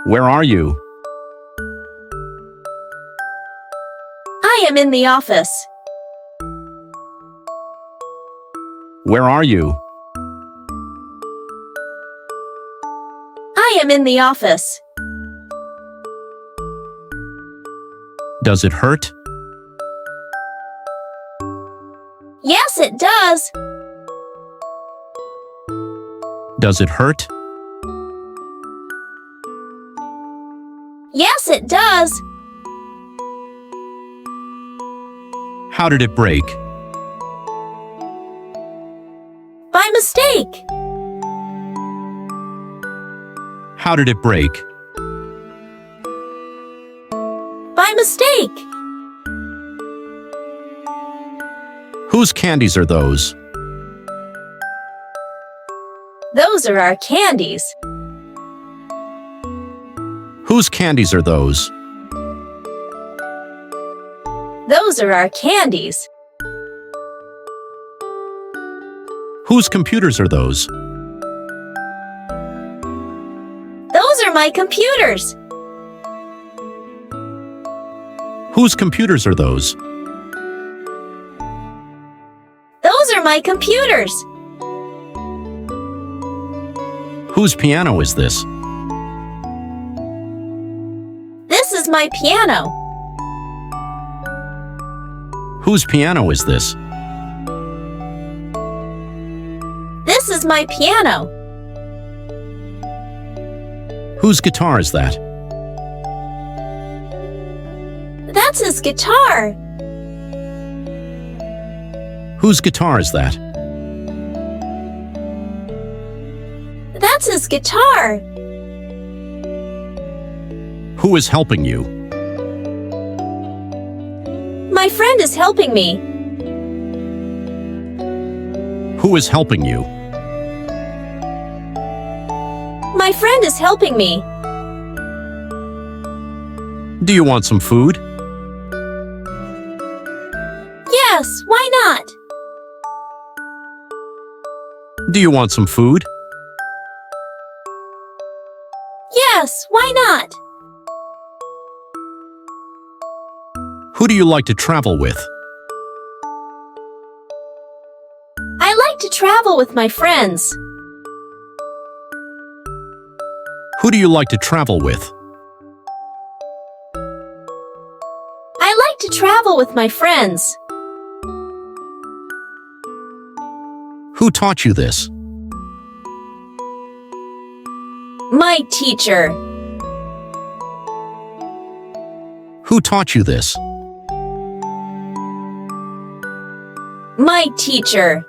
Where are you? I am in the office. Where are you? I am in the office. Does it hurt? Yes, it does. Does it hurt? Yes, it does. How did it break? By mistake. How did it break? By mistake. Whose candies are those? Those are our candies. Whose candies are those? Those are our candies. Whose computers are those? Those are my computers. Whose computers are those? Those are my computers. Whose piano is this? This is my piano. Whose piano is this? This is my piano. Whose guitar is that? That's his guitar. Whose guitar is that? That's his guitar. Who is helping you? My friend is helping me. Who is helping you? My friend is helping me. Do you want some food? Yes, why not? Do you want some food? Yes, why not? Who do you like to travel with? I like to travel with my friends. Who do you like to travel with? I like to travel with my friends. Who taught you this? My teacher. Who taught you this? My teacher.